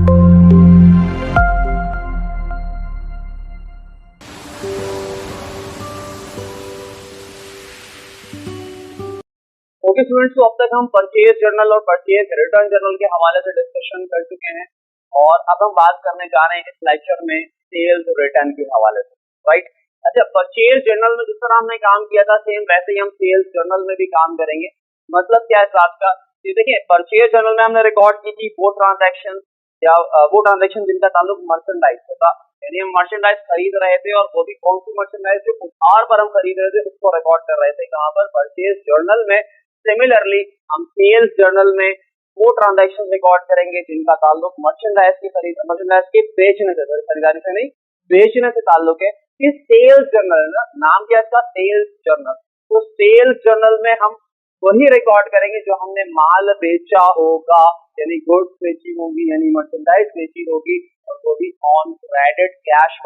Okay students, तो अब तक हम परचेज जर्नल और परचेज रिटर्न जर्नल के हवाले से डिस्कशन कर चुके हैं और अब हम बात करने जा रहे हैं इस लेक्चर में सेल्स रिटर्न के हवाले से, राइट। अच्छा, परचेज जर्नल में जिस तरह हमने काम किया था सेम वैसे ही हम सेल्स जर्नल में भी काम करेंगे। मतलब क्या है इस बात का, देखिए परचेज जर्नल में हमने रिकॉर्ड की थी वो ट्रांजैक्शन या वो ट्रांजैक्शन जिनका ताल्लुक मर्चेंडाइज से था, यानी हम मर्चेंडाइज खरीद रहे थे और वो भी कौन सी मर्चेंडाइज जो उधार पर हम खरीद रहे थे उसको रिकॉर्ड कर रहे थे कहाँ पर, परचेज जर्नल में। सिमिलरली हम सेल्स जर्नल में वो ट्रांजैक्शन रिकॉर्ड करेंगे जिनका ताल्लुक मर्चेंडाइज की मर्चेंडाइज के बेचने से, खरीदारी से नहीं बेचने से ताल्लुक है। इस सेल्स जर्नल ना, नाम क्या इसका, सेल्स जर्नल। तो सेल्स जर्नल में हम वही रिकॉर्ड करेंगे जो हमने माल बेचा होगा, यानी गुड्स बेची होगी, यानी मर्चेंडाइज बेची होगी, और वो भी ऑन क्रेडिट कैश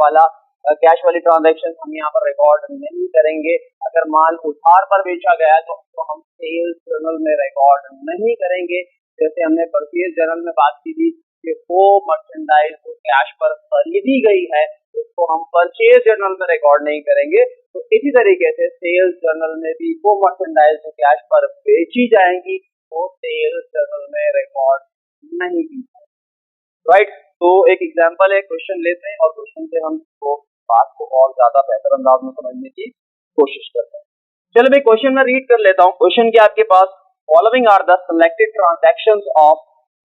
वाली ट्रांजैक्शन हम यहाँ पर रिकॉर्ड नहीं करेंगे। अगर माल उधार पर बेचा गया तो हम सेल्स जर्नल में रिकॉर्ड नहीं करेंगे। जैसे हमने परचेज जर्नल में बात की थी कि वो मर्चेंडाइज जो कैश पर खरीदी गई है उसको हम परचेज जर्नल में रिकॉर्ड नहीं करेंगे। तो इसी तरीके से सेल्स जर्नल में भी वो मर्चेंडाइज जो कैश पर बेची जाएंगी वो सेल्स जर्नल में रिकॉर्ड नहीं की जाएगी, राइट। तो एक एग्जांपल है, क्वेश्चन लेते हैं और क्वेश्चन से हम बात को और ज्यादा बेहतर अंदाज में समझने की कोशिश करते हैं। चलो भाई क्वेश्चन में रीड कर लेता हूँ। क्वेश्चन क्या आपके पास, following are the selected transactions of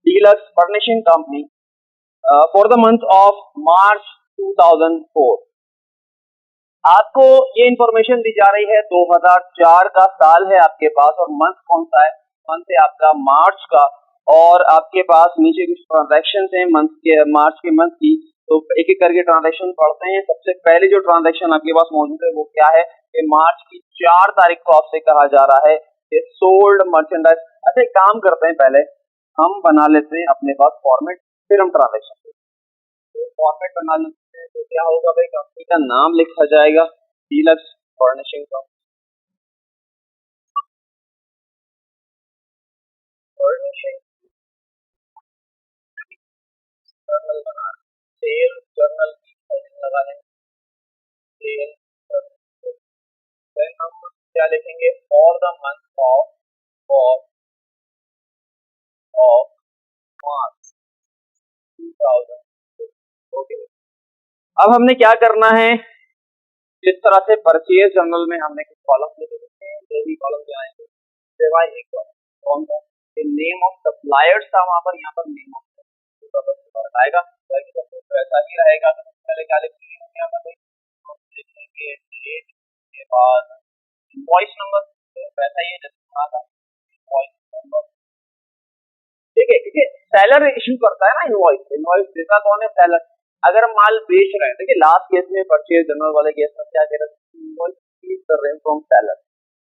deluxe furnishing company for the month of March 2004। आपको ये इंफॉर्मेशन दी जा रही है 2004 का साल है आपके पास और मंथ कौन सा है, मंथ है आपका मार्च का, और आपके पास नीचे कुछ ट्रांजैक्शन हैं मंथ के, मार्च के मंथ की। तो एक एक करके ट्रांजैक्शन पढ़ते हैं। सबसे पहले जो ट्रांजैक्शन आपके पास मौजूद है वो क्या है कि मार्च की 4 तारीख को आपसे कहा जा रहा है कि सोल्ड मर्चेंडाइज। अच्छा एक काम करते हैं, पहले हम बना लेते हैं अपने पास फॉर्मेट, फिर हम ट्रांजैक्शन फॉर्मेट बना लेते हैं। तो क्या होगा भाई, कंपनी का नाम लिखा जाएगा डीलक्स फर्निशिंग कंपनी, जर्नल बना, सेल्स जर्नल की हेडिंग लगा लें, सेल्स जर्नल। देन हम क्या लिखेंगे, for the month of March 2000। Okay, अब हमने क्या करना है, जिस तरह से परचेज जर्नल में हमने कुछ कॉलम लिखे हैं यही कॉलम क्या आएंगे, सिवाय एक कौन सा नेम ऑफ सप्लायर्स था वहां पर, यहाँ पर नेम ऑफ आएगा तो ऐसा ही रहेगा। तो पहले क्या लिखेंगे, यहाँ पर लिखेंगे डेट के बाद इनवॉइस नंबर, वैसा ही जैसे था इनवॉइस नंबर, ठीक है। ठीक है, सेलर इशू करता है ना इनवॉइस, इनवॉइस देता कौन है, सेलर। अगर हम माल बेच रहे हैं, देखिए लास्ट केस में परचेज जर्नल वाले केस में क्या कह रहे हैं, इनवॉइस रिसीव कर रहे हैं फ्रॉम सेलर,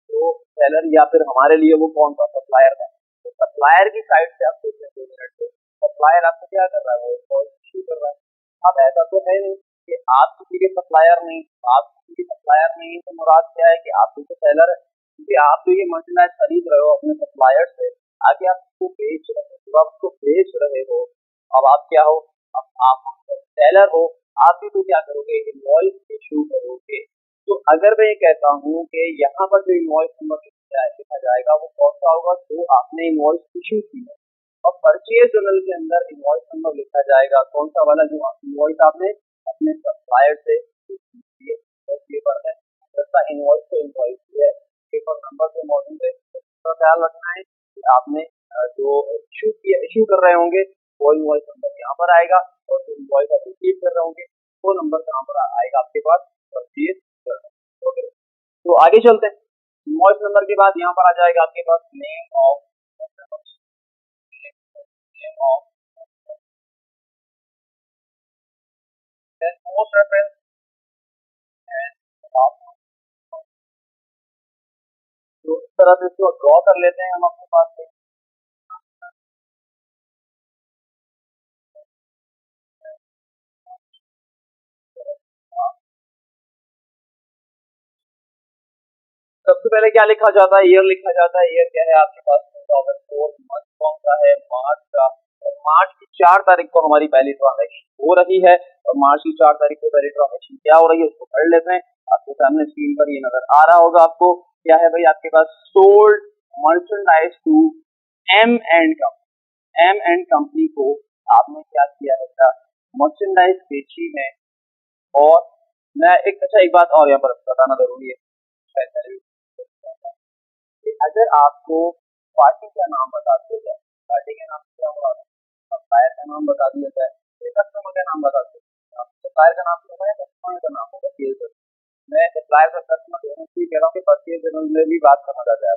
तो सेलर या फिर हमारे लिए वो कौन सा सप्लायर था, तो सप्लायर की साइड से आप सोचें 2 मिनट से, सप्लायर आपको क्या कर रहा है, वो इनवॉइस इशू कर रहा है। अब ऐसा तो है नहीं कि आप किसी के सप्लायर नहीं, आप किसी के सप्लायर नहीं, तो मुराद क्या है कि आप भी तो सेलर है, क्योंकि आप तो ये मर्चेंडाइज खरीद रहे हो अपने सप्लायर से, आगे आप उसको बेच रहे हो, जब आप उसको बेच रहे हो अब आप क्या हो, अब आप सेलर हो, आप भी तो क्या करोगे, इनवॉइस इशू करोगे। तो अगर मैं ये कहता हूँ कि यहाँ पर जो इनवॉइस नंबर लिखा जाएगा वो कौन सा होगा, जो आपने इनवॉइस इशू की है, और परचेज जर्नल के अंदर इनवॉइस नंबर लिखा जाएगा कौन सा वाला, जो इनवॉइस आपने अपने सप्लायर से पेपर है, जैसा इनवॉइस तो इनवॉइस है, पेपर नंबर तो मौजूद है। तो ख्याल रखना है कि आपने जो इशू कर रहे होंगे वो इनवॉइस नंबर यहाँ पर आएगा, और जो इनवॉइस आप रिसीव कर रहे होंगे वो नंबर कहाँ पर आएगा आपके पास, परचेज जर्नल। ओके, तो आगे चलते हैं। इनवॉइस नंबर के बाद यहाँ पर आ जाएगा आपके पास name of post reference and, तो इस तरह से इसको ड्रॉ कर लेते हैं हम अपने पास से। सबसे पहले क्या लिखा जाता है, ईयर लिखा जाता है। ईयर क्या है आपके पास 2004, मंथ कौन सा है, मार्च का, मार्च की 4 तारीख को हमारी पहली ट्रांजेक्शन हो रही है और मार्च की 4 तारीख को पहली ट्रांजेक्शन क्या हो रही है उसको पढ़ लेते हैं। आपके सामने स्क्रीन पर ये नजर आ रहा होगा आपको, क्या है भाई आपके पास, sold merchandise to M and company. M and company को आपने क्या किया है, मर्चेंडाइज बेची है। और मैं एक बात और यहाँ पर बताना जरूरी है, अगर आपको पार्टी का नाम बता दिया जाए, पार्टी का नाम क्या होगा, सप्लायर का नाम बता दिया जाए, कस्टमर का नाम बता दिया जाए, सप्लायर का नाम क्या है, कस्टमर का नाम होगा सेल्स। मैं सप्लायर का कस्टमर कह रहा हूँ कि परचेज जनरल में भी बात करना चाहता है।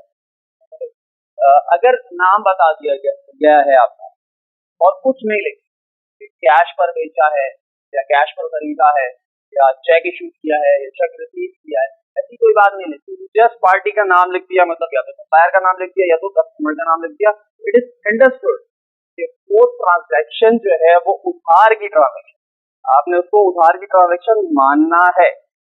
अगर नाम बता दिया गया है आपको और कुछ नहीं लिखे, कैश पर बेचा है या कैश पर खरीदा है या चेक इशू किया है या चेक रिसीव किया है, ऐसी कोई बात नहीं लिखी, जस्ट पार्टी का नाम लिख दिया, मतलब या तो सप्लायर का नाम लिख दिया या तो कस्टमर का नाम लिख दिया। इट इज अंडरस्टूड कि वो ट्रांजैक्शन जो है वो उधार की ट्रांजैक्शन, आपने उसको उधार की ट्रांजैक्शन मानना है,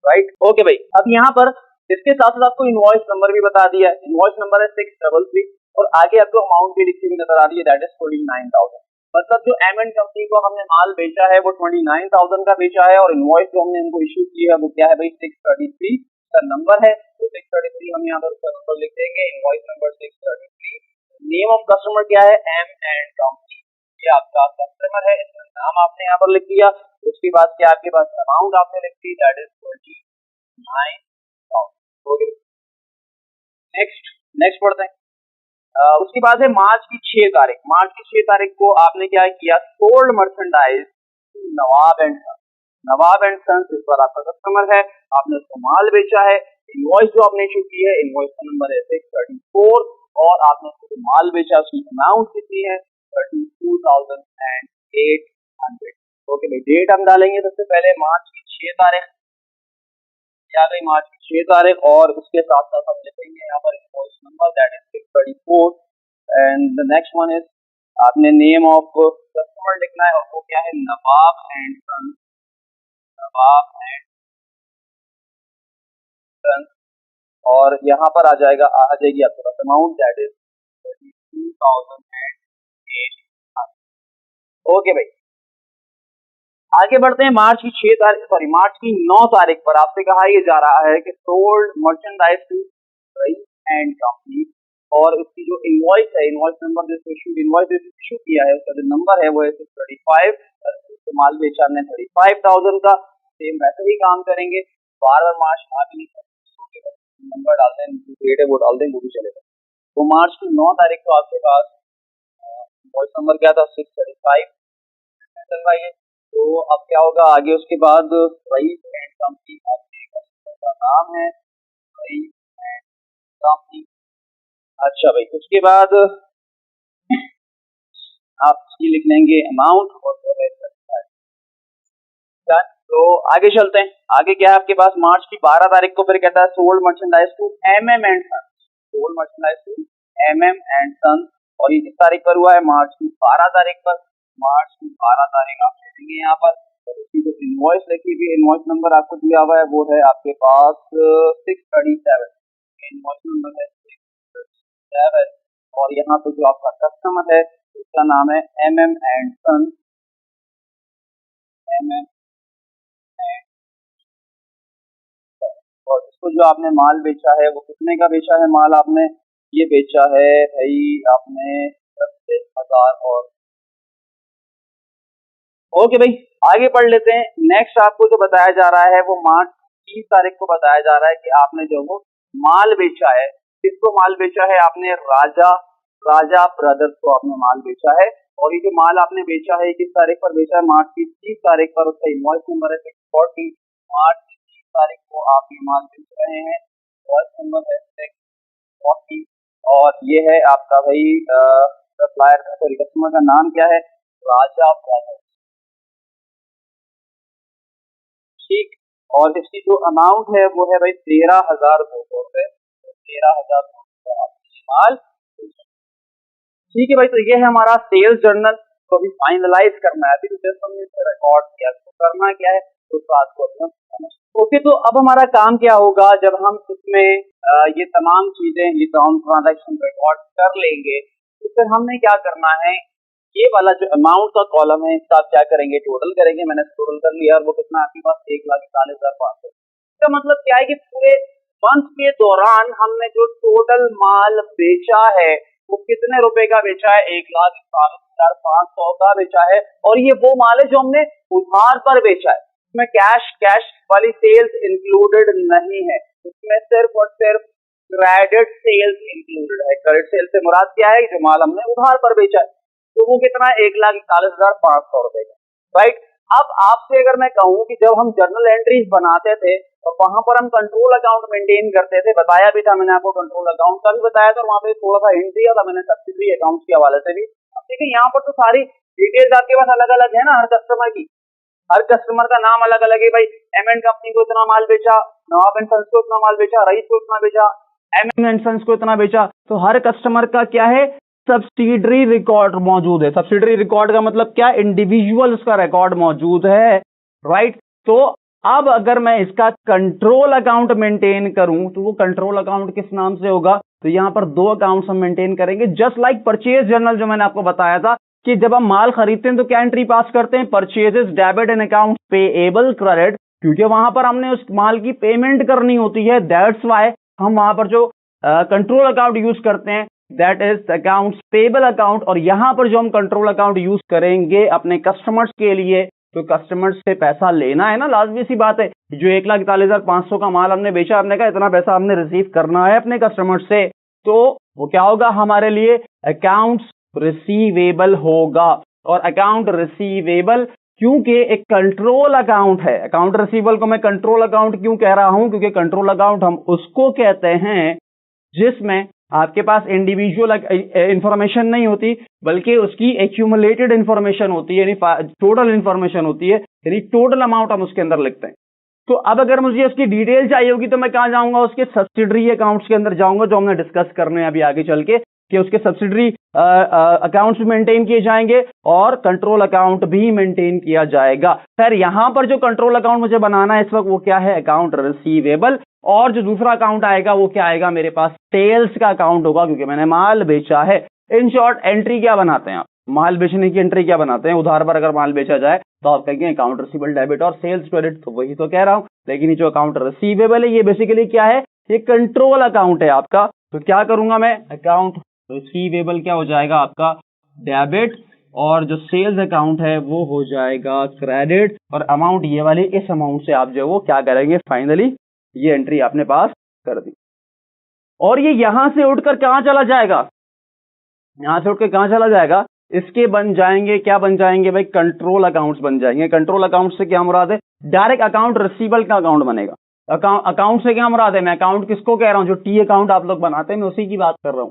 राइट। ओके भाई, अब यहाँ पर इसके साथ साथ आपको इनवॉइस नंबर भी बता दिया है। इनवॉइस नंबर है 633 और आगे आपको अमाउंट भी लिखी हुई नजर आ रही है, दैट इज 29,000। मतलब जो एम एंड कंपनी को हमने माल बेचा है वो 29,000 का बेचा है और इनवॉइस जो हमने इनको इशू की है वो क्या है भाई, 633 का नंबर है। तो 633 हम यहाँ पर उसका नंबर लिख देंगे, invoice number 633। Name of customer क्या है, एम एंड कंपनी, ये आपका कस्टमर है, इसका नाम आपने यहाँ पर लिख दिया। उसके बाद क्या आपके पास अमाउंट आपने लिख दी, दैट इज 29,000। ओके, नेक्स्ट पढ़ते हैं। उसके बाद है मार्च की 6 तारीख। मार्च की 6 तारीख को आपने क्या किया, sold merchandise Nawab and sons. Nawab and sons इस पर आपका कस्टमर है, आपने उसको माल बेचा है। इनवॉइस जो आपने इशू की है, इनवॉइस का नंबर है 634 और आपने उसको माल बेचा, उसकी अमाउंट कितनी है, 32,800। ओके भाई, डेट हम डालेंगे सबसे पहले मार्च की 6 तारीख, क्या गई मार्च की 6 तारीख, और उसके साथ साथ हम लिखेंगे यहाँ पर invoice number, that is 634 and the next one is आपने नेम ऑफ कस्टमर लिखना है और वो क्या है, Nawab and sons. Nawab and sons और यहाँ पर आ जाएगी आपके पास अमाउंट, दैट इज 32,800। ओके भाई, आगे बढ़ते हैं। मार्च की 9 तारीख पर आपसे कहा यह जा रहा है कि sold merchandise to and company और इसकी जो इनवॉइस है, इनवॉइस नंबर इनवॉइस इशू किया है उसका जो नंबर है वो है 635। तो माल बेचा हमने 35,000 का, सेम वैसे ही काम करेंगे, बार मार्च नंबर डालते हैं, डेट है वो डाल देंगे, वो भी चलेगा। तो मार्च की 9 तारीख को आपके पास इनवॉइस नंबर क्या था, 635 चलवाइए। तो अब क्या होगा आगे, उसके बाद रईस एंड कंपनी का नाम है, रईस एंड कंपनी। अच्छा भाई, उसके बाद आप इसकी लिख लेंगे अमाउंट और वो है 35। तो आगे चलते हैं, आगे क्या है आपके पास, मार्च की 12 तारीख को फिर कहता है sold merchandise to MM and sons. Sold merchandise to MM and sons और ये किस तारीख पर हुआ है, मार्च की 12 तारीख पर। मार्च की 12 तारीख आप लिखेंगे यहाँ पर, इसकी जो इनवॉइस लिखी हुई, इनवॉइस नंबर आपको दिया हुआ है वो है आपके पास 637। इनवॉइस नंबर है 637 और यहाँ पे जो आपका कस्टमर है उसका नाम है एमएम एंड सन्स। एमएम और इसको जो आपने माल बेचा है वो कितने का बेचा है माल आपने, ये बेचा है भाई आपने 10,000 और। ओके भाई, आगे पढ़ लेते हैं। नेक्स्ट आपको जो बताया जा रहा है वो मार्च 30 तारीख को बताया जा रहा है कि आपने जो वो माल बेचा है, किसको माल बेचा है आपने, राजा ब्रदर्स को आपने माल बेचा है। और ये जो माल आपने बेचा है किस तारीख पर बेचा है, मार्च की 30 तारीख पर, उसका इनवॉइस नंबर है 640। मार्च की 30 तारीख को आप ये माल बेच रहे हैं, इनवॉइस नंबर है 640 और ये है आपका भाई सप्लायर सॉरी कस्टमर का नाम क्या है, राजा ब्रदर्स, ठीक। और इसकी जो अमाउंट है वो है भाई 13,200 रुपए, 13,200 माल, ठीक है भाई। तो ये है हमारा सेल्स जर्नल, तो अभी फाइनलाइज करना है, अभी तो जस्ट हमने इसे रिकॉर्ड किया, तो करना क्या है उस बात को अपना। ओके, तो अब हमारा काम क्या होगा, जब हम इसमें ये तमाम चीजें, ये तमाम ट्रांजैक्शन रिकॉर्ड कर लेंगे तो फिर हमने क्या करना है, ये वाला जो अमाउंट का कॉलम है इसका आप क्या करेंगे, टोटल करेंगे। मैंने टोटल कर लिया और वो कितना आपके पास 1,41,500। इसका मतलब क्या है कि पूरे मंथ के दौरान हमने जो टोटल माल बेचा है वो कितने रुपए का बेचा है, 1,41,500 का बेचा है। और ये वो माल है जो हमने उधार पर बेचा है, इसमें कैश वाली सेल्स इंक्लूडेड नहीं है, इसमें सिर्फ और सिर्फ क्रेडिट सेल्स इंक्लूडेड है। क्रेडिट सेल्स से मुराद क्या है, जो माल हमने उधार पर बेचा है, तो वो कितना है, 1,41,500 रुपए का। राइट। अब आपसे अगर मैं कहूं कि जब हम जर्नल एंट्रीज बनाते थे तो वहां पर हम कंट्रोल अकाउंट मेंटेन करते थे, बताया भी था मैंने आपको, कंट्रोल अकाउंट का भी बताया था, और वहां पे थोड़ा सा हिंट दिया था मैंने सब्सिडरी अकाउंट के हवाले से भी। अब देखिए यहाँ पर तो सारी डिटेल्स आपके पास अलग अलग है ना, हर कस्टमर की, हर कस्टमर का नाम अलग अलग है भाई। एम एंड कंपनी को इतना माल बेचा, नवाब एंड सन्स को इतना माल बेचा, रईस को इतना बेचा, एम एंड सन्स को इतना बेचा। तो हर कस्टमर का क्या है, सब्सिडरी रिकॉर्ड मौजूद है। सब्सिडरी रिकॉर्ड का मतलब क्या, इंडिविजुअल उसका रिकॉर्ड मौजूद है। राइट। तो अब अगर मैं इसका कंट्रोल अकाउंट मेंटेन करूं तो वो कंट्रोल अकाउंट किस नाम से होगा, तो यहां पर दो अकाउंट्स हम मेंटेन करेंगे, जस्ट लाइक परचेज जर्नल जो मैंने आपको बताया था कि जब हम माल खरीदते हैं तो क्या एंट्री पास करते हैं, purchases debit and account payable credit, क्योंकि वहां पर हमने उस माल की पेमेंट करनी होती है। दैट्स वाई हम वहां पर जो कंट्रोल अकाउंट यूज करते हैं that is accounts payable account. और यहां पर जो हम कंट्रोल अकाउंट यूज करेंगे अपने कस्टमर्स के लिए, तो कस्टमर्स से पैसा लेना है ना, लाजमी सी बात है। जो 1,41,500 का माल हमने बेचा, हमने कहा इतना पैसा हमने रिसीव करना है अपने कस्टमर्स से, तो वो क्या होगा हमारे लिए, अकाउंट्स रिसीवेबल होगा। और अकाउंट रिसीवेबल क्योंकि एक कंट्रोल अकाउंट है, अकाउंट रिसीवेबल को मैं कंट्रोल अकाउंट क्यों कह रहा हूं, क्योंकि कंट्रोल अकाउंट हम उसको कहते हैं जिसमें आपके पास इंडिविजुअल इंफॉर्मेशन नहीं होती बल्कि उसकी एक्यूमुलेटेड इंफॉर्मेशन होती है, यानी टोटल इंफॉर्मेशन होती है, यानी टोटल अमाउंट हम उसके अंदर लिखते हैं। तो अब अगर मुझे उसकी डिटेल चाहिए होगी तो मैं कहां जाऊंगा, उसके सब्सिडरी अकाउंट्स के अंदर जाऊंगा, जो हमने डिस्कस करने हैं अभी आगे चल के, कि उसके सब्सिडरी अकाउंट्स भी मेंटेन किए जाएंगे और कंट्रोल अकाउंट भी मेंटेन किया जाएगा। खैर यहां पर जो कंट्रोल अकाउंट मुझे बनाना है इस वक्त वो क्या है, अकाउंट रिसीवेबल। और जो दूसरा अकाउंट आएगा वो क्या आएगा, मेरे पास सेल्स का अकाउंट होगा, क्योंकि मैंने माल बेचा है। इन शॉर्ट एंट्री क्या बनाते हैं आप, माल बेचने की एंट्री क्या बनाते हैं, उधार पर अगर माल बेचा जाए तो आप कहेंगे अकाउंट रिसीवेबल डेबिट और सेल्स क्रेडिट, तो वही तो कह रहा हूं। लेकिन ये जो अकाउंट रिसीवेबल है ये बेसिकली क्या है, ये कंट्रोल अकाउंट है आपका। तो क्या करूंगा मैं, अकाउंट रिसीवेबल क्या हो जाएगा आपका डेबिट, और जो सेल्स अकाउंट है वो हो जाएगा क्रेडिट, और अमाउंट ये वाली, इस अमाउंट से आप जो वो क्या करेंगे, फाइनली ये एंट्री आपने पास कर दी। और ये यहां से उठकर कहां चला जाएगा, यहां से उठकर कहां चला जाएगा, इसके बन जाएंगे, क्या बन जाएंगे भाई, कंट्रोल अकाउंट्स बन जाएंगे। कंट्रोल अकाउंट से क्या मुराद है, डायरेक्ट अकाउंट रिसीवेबल का अकाउंट बनेगा। अकाउंट से क्या मुराद है, मैं अकाउंट किसको कह रहा हूं, जो टी अकाउंट आप लोग बनाते हैं मैं उसी की बात कर रहा हूं,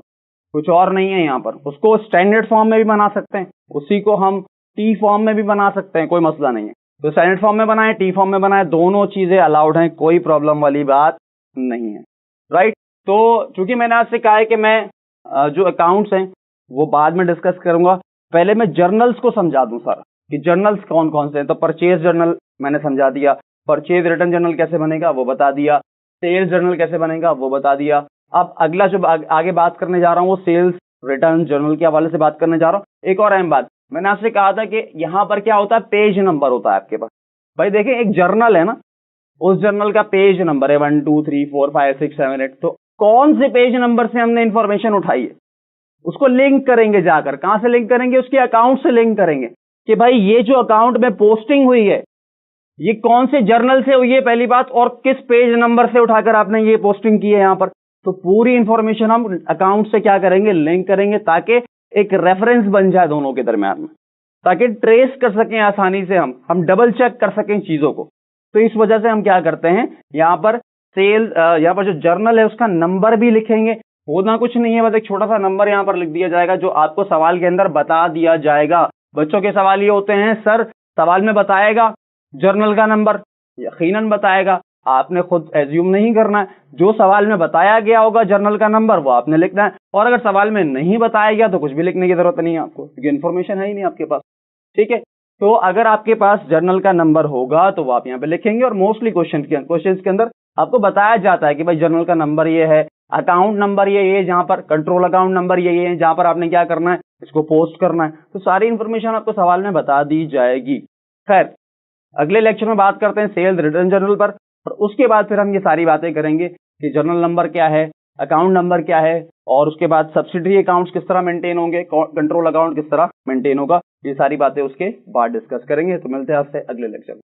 कुछ और नहीं है यहाँ पर। उसको स्टैंडर्ड फॉर्म में भी बना सकते हैं, उसी को हम टी फॉर्म में भी बना सकते हैं, कोई मसला नहीं है। तो स्टैंडर्ड फॉर्म में बनाए, टी फॉर्म में बनाए, दोनों चीजें अलाउड हैं, कोई प्रॉब्लम वाली बात नहीं है। राइट। तो चूंकि मैंने आपसे कहा है कि मैं जो अकाउंट्स हैं वो बाद में डिस्कस करूंगा, पहले मैं जर्नल्स को समझा दूं सारा कि जर्नल्स कौन कौन से हैं। तो परचेज जर्नल मैंने समझा दिया, परचेज रिटर्न जर्नल कैसे बनेगा वो बता दिया, सेल्स जर्नल कैसे बनेगा वो बता दिया। अब अगला जो आगे बात करने जा रहा हूं वो सेल्स रिटर्न जर्नल के हवाले से बात करने जा रहा हूं। एक और अहम बात, मैंने आपसे कहा था कि यहां पर क्या होता है, पेज नंबर होता है आपके पास। भाई देखिए एक जर्नल है ना, उस जर्नल का पेज नंबर है 1 2 3 4 5 6 7 8। तो कौन से पेज नंबर से हमने इंफॉर्मेशन उठाई है उसको लिंक करेंगे, जाकर कहां से लिंक करेंगे, उसके अकाउंट से लिंक करेंगे कि भाई ये जो अकाउंट में पोस्टिंग हुई है ये कौन से जर्नल से हुई है पहली बात, और किस पेज नंबर से उठाकर आपने ये पोस्टिंग की है यहां पर। तो पूरी इंफॉर्मेशन हम अकाउंट से क्या करेंगे, लिंक करेंगे, ताकि एक रेफरेंस बन जाए दोनों के दरमियान में, ताकि ट्रेस कर सकें आसानी से, हम डबल चेक कर सकें चीजों को। तो इस वजह से हम क्या करते हैं, यहाँ पर यहाँ पर जो जर्नल है उसका नंबर भी लिखेंगे। होना कुछ नहीं है, बस एक छोटा सा नंबर यहाँ पर लिख दिया जाएगा जो आपको सवाल के अंदर बता दिया जाएगा। बच्चों के सवाल ये होते हैं, सर सवाल में बताएगा जर्नल का नंबर, यकीनन बताएगा, आपने खुद एज्यूम नहीं करना है। जो सवाल में बताया गया होगा जर्नल का नंबर वो आपने लिखना है, और अगर सवाल में नहीं बताया गया तो कुछ भी लिखने की जरूरत नहीं है आपको, क्योंकि इन्फॉर्मेशन है ही नहीं आपके पास। ठीक है, तो अगर आपके पास जर्नल का नंबर होगा तो वो आप यहाँ पे लिखेंगे, और मोस्टली क्वेश्चन के अंदर आपको बताया जाता है कि भाई जर्नल का नंबर ये है, अकाउंट नंबर ये जहाँ पर कंट्रोल अकाउंट नंबर ये है जहाँ पर आपने क्या करना है, इसको पोस्ट करना है। तो सारी इन्फॉर्मेशन आपको सवाल में बता दी जाएगी। खैर अगले लेक्चर में बात करते हैं सेल्स रिटर्न जर्नल पर, और उसके बाद फिर हम ये सारी बातें करेंगे कि जर्नल नंबर क्या है, अकाउंट नंबर क्या है, और उसके बाद सब्सिडरी अकाउंट्स किस तरह मेंटेन होंगे, कंट्रोल अकाउंट किस तरह मेंटेन होगा, ये सारी बातें उसके बाद डिस्कस करेंगे। तो मिलते हैं आपसे अगले लेक्चर में।